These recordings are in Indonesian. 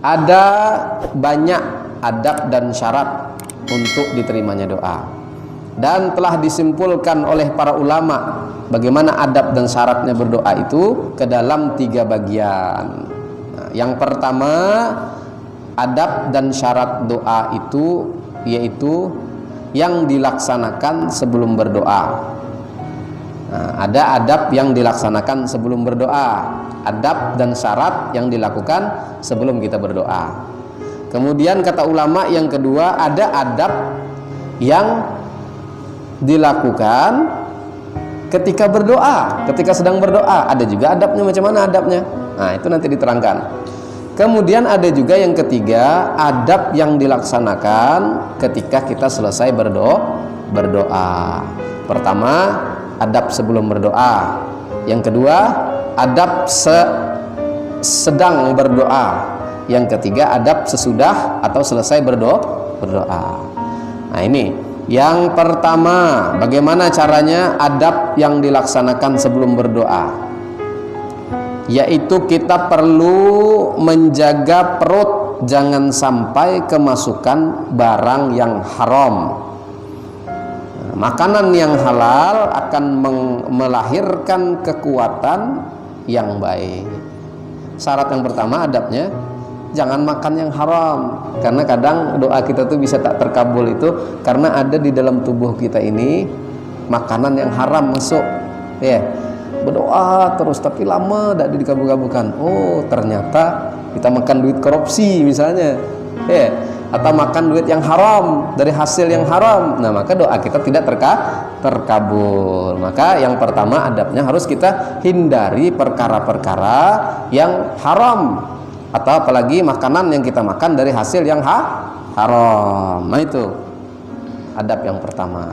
ada banyak adab dan syarat untuk diterimanya doa, dan telah disimpulkan oleh para ulama bagaimana adab dan syaratnya berdoa itu ke dalam 3 bagian. Nah, yang pertama, adab dan syarat doa itu yaitu yang dilaksanakan sebelum berdoa. Nah, ada adab yang dilaksanakan sebelum berdoa, adab dan syarat yang dilakukan sebelum kita berdoa. Kemudian kata ulama yang kedua, ada adab yang dilakukan ketika berdoa, ketika sedang berdoa. Ada juga adabnya, macam mana adabnya? Nah, itu nanti diterangkan. Kemudian ada juga yang ketiga, adab yang dilaksanakan ketika kita selesai berdoa. Pertama, adab sebelum berdoa. Yang kedua, adab sedang berdoa. Yang ketiga, adab sesudah atau selesai berdoa. Nah, ini yang pertama, bagaimana caranya adab yang dilaksanakan sebelum berdoa, yaitu kita perlu menjaga perut jangan sampai kemasukan barang yang haram. Makanan yang halal akan melahirkan kekuatan yang baik. Syarat yang pertama adabnya, jangan makan yang haram, karena kadang doa kita tuh bisa tak terkabul itu karena ada di dalam tubuh kita ini makanan yang haram masuk. Ya, berdoa terus tapi lama tidak dikabul-kabulkan. Oh, ternyata kita makan duit korupsi misalnya, ya, atau makan duit yang haram dari hasil yang haram. Nah, maka doa kita tidak terkabul. Maka yang pertama adabnya harus kita hindari perkara-perkara yang haram, atau apalagi makanan yang kita makan dari hasil yang haram. Nah, itu adab yang pertama.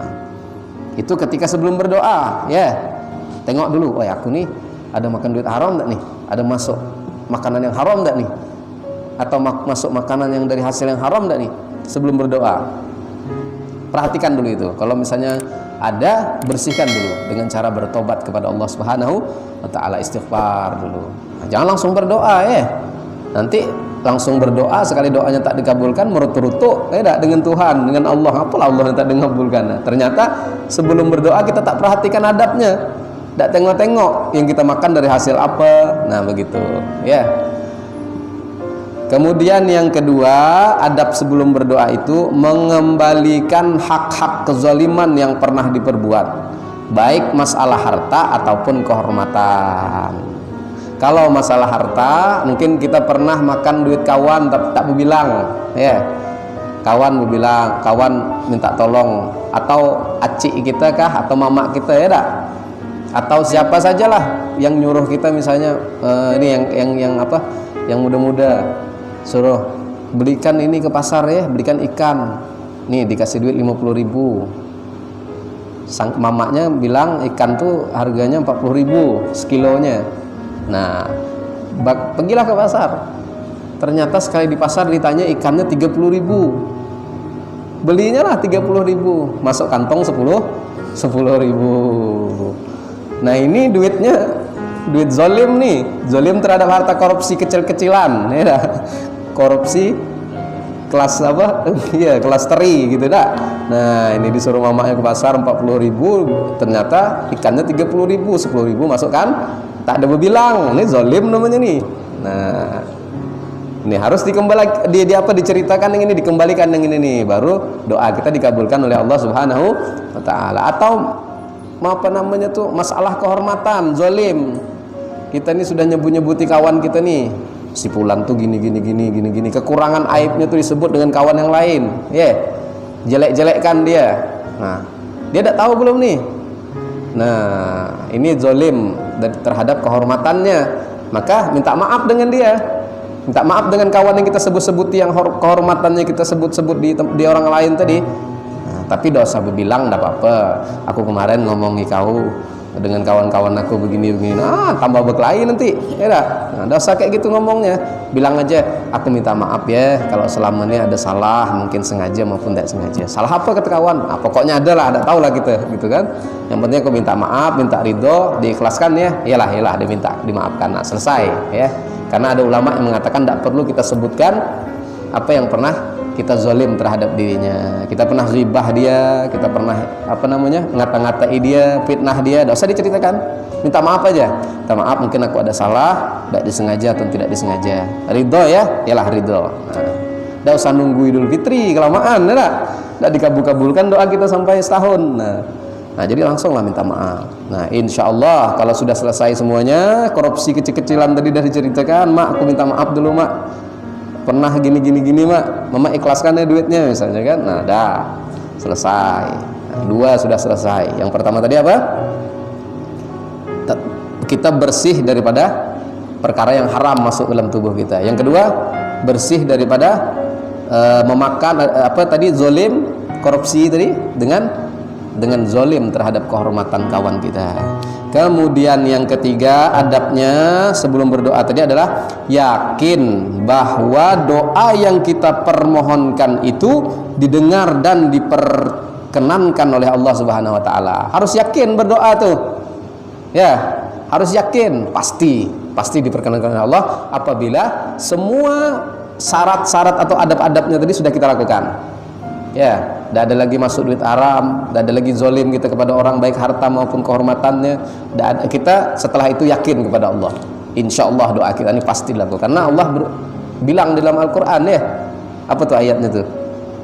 Itu ketika sebelum berdoa, ya. Tengok dulu, oh ya, aku nih ada makan duit haram enggak nih? Ada masuk makanan yang haram enggak nih? Atau masuk makanan yang dari hasil yang haram enggak nih? Sebelum berdoa. Perhatikan dulu itu. Kalau misalnya ada, bersihkan dulu dengan cara bertobat kepada Allah Subhanahu wa taala, istighfar dulu. Nah, jangan langsung berdoa, ya. Nanti langsung berdoa, sekali doanya tak dikabulkan, merutu-rutu dengan Tuhan, dengan Allah. Apalah Allah yang tak dikabulkan. Nah, ternyata sebelum berdoa kita tak perhatikan adabnya, tak tengok-tengok yang kita makan dari hasil apa. Nah, begitu, ya. Kemudian yang kedua, adab sebelum berdoa itu mengembalikan hak-hak kezaliman yang pernah diperbuat, baik masalah harta ataupun kehormatan. Kalau masalah harta, mungkin kita pernah makan duit kawan tapi tak berbilang, ya. Kawan berbilang, kawan minta tolong, atau acik kita kah, atau mamak kita, ya tak? Atau siapa sajalah yang nyuruh kita, misalnya ini yang apa? Yang muda-muda suruh belikan ini ke pasar, ya, belikan ikan. Nih dikasih duit 50.000. Sang mamaknya bilang ikan tuh harganya 40.000 sekilonya. Nah, pergilah ke pasar. Ternyata sekali di pasar ditanya ikannya 30.000. Belinya lah 30.000, masuk kantong 10.000. Nah, ini duitnya duit zolim nih, zolim terhadap harta korupsi kecil-kecilan, ya. Korupsi kelas apa? Iya, kelas teri gitu dah. Nah, ini disuruh mamanya ke pasar 40.000, ternyata ikannya 30.000, 10.000 masuk kan? Tak ada berbilang, ini zalim namanya nih. Nah, ini harus diceritakan yang ini, dikembalikan yang ini nih, baru doa kita dikabulkan oleh Allah Subhanahu wa taala. Atau apa namanya tuh, masalah kehormatan, zalim. Kita ini sudah nyebut-nyebuti kawan kita nih, si Fulan tuh gini, kekurangan aibnya tuh disebut dengan kawan yang lain, ya. Jelek-jelekkan dia. Nah, dia tak tahu belum nih. Nah, ini zalim terhadap kehormatannya, maka minta maaf dengan dia, minta maaf dengan kawan yang kita sebut-sebuti, yang kehormatannya kita sebut-sebut di orang lain tadi. Nah, tapi dosa berbilang, tidak apa-apa. Aku kemarin ngomongi kau dengan kawan-kawan aku begini-begini, tambah berkelahi nanti, ya dah. Nah, dah usah kayak gitu ngomongnya, bilang aja aku minta maaf ya kalau selama ini ada salah, mungkin sengaja maupun tidak sengaja. Salah apa kata kawan? Pokoknya ada lah, ada tahu lah kita, gitu kan. Yang penting aku minta maaf, minta ridho, diikhlaskan ya, iyalah dia minta dimaafkan, nah, selesai ya. Karena ada ulama yang mengatakan tidak perlu kita sebutkan apa yang pernah kita zalim terhadap dirinya, kita pernah ghibah dia, kita pernah ngata-ngatai dia, fitnah dia, tidak usah diceritakan, minta maaf aja, minta maaf mungkin aku ada salah, baik disengaja atau tidak disengaja, ridho ya, iyalah ridho. Tidak usah nunggu Idul Fitri kelamaan, tidak dikabul-kabulkan doa kita sampai setahun. Nah, jadi langsung lah minta maaf. Nah, insya Allah kalau sudah selesai semuanya, korupsi kecil-kecilan tadi sudah diceritakan, mak aku minta maaf dulu mak, pernah gini mak, mama ikhlaskan ya duitnya misalnya kan. Nah, dah selesai. Nah, dua sudah selesai. Yang pertama tadi apa? Kita bersih daripada perkara yang haram masuk dalam tubuh kita. Yang kedua, bersih daripada memakan zalim, korupsi tadi dengan zalim terhadap kehormatan kawan kita. Kemudian yang ketiga adabnya sebelum berdoa tadi adalah yakin bahwa doa yang kita permohonkan itu didengar dan diperkenankan oleh Allah Subhanahu wa taala. Harus yakin berdoa tuh. Ya, harus yakin pasti diperkenankan oleh Allah apabila semua syarat-syarat atau adab-adabnya tadi sudah kita lakukan. Ya, tidak ada lagi masuk duit haram, tidak ada lagi zolim kita kepada orang, baik harta maupun kehormatannya. Kita setelah itu yakin kepada Allah. Insya Allah doa kita ini pasti dilakukan. Karena Allah bilang dalam Al-Quran ya, apa tuh ayatnya tuh?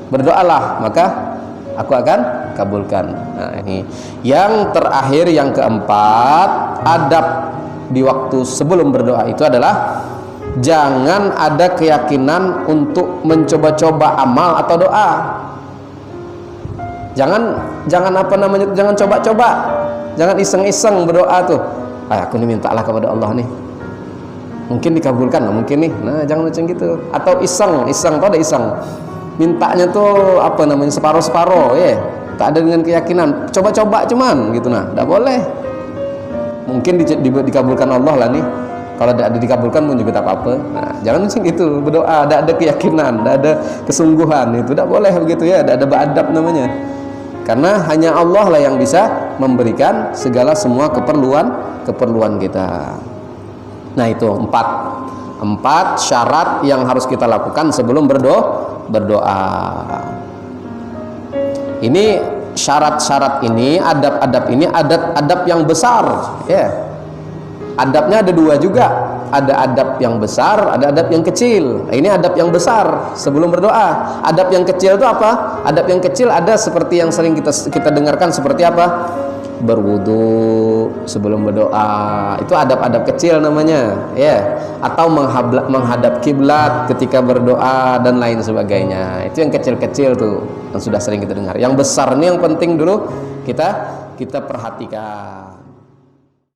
Berdoalah maka aku akan kabulkan. Nah, ini yang terakhir, yang keempat, adab di waktu sebelum berdoa itu adalah jangan ada keyakinan untuk mencoba-coba amal atau doa. Jangan coba-coba, jangan iseng-iseng berdoa tuh. Aku ini mintalah kepada Allah nih, mungkin dikabulkan, mungkin nih. Nah, jangan macam gitu. Atau iseng, tau ada iseng. Mintanya tuh separuh-separuh, ya. Tak ada dengan keyakinan. Coba-coba cuman gitu, nah, tidak boleh. Mungkin dikabulkan Allah lah nih. Kalau tidak dikabulkan pun juga tak apa-apa. Nah, jangan macam gitu berdoa, tidak ada keyakinan, tidak ada kesungguhan, itu tidak boleh begitu ya. Tidak ada beradab namanya. Karena hanya Allah lah yang bisa memberikan semua keperluan kita. Nah, itu empat syarat yang harus kita lakukan sebelum berdoa. Ini syarat-syarat ini, adab-adab ini, adab yang besar ya. Adabnya ada dua juga, ada adab yang besar, ada adab yang kecil. Ini adab yang besar sebelum berdoa. Adab yang kecil itu apa? Adab yang kecil ada seperti yang sering kita dengarkan, seperti apa? Berwudu sebelum berdoa, itu adab-adab kecil namanya ya. Atau menghadap kiblat ketika berdoa dan lain sebagainya. Itu yang kecil-kecil tuh yang sudah sering kita dengar. Yang besar ini yang penting dulu kita perhatikan.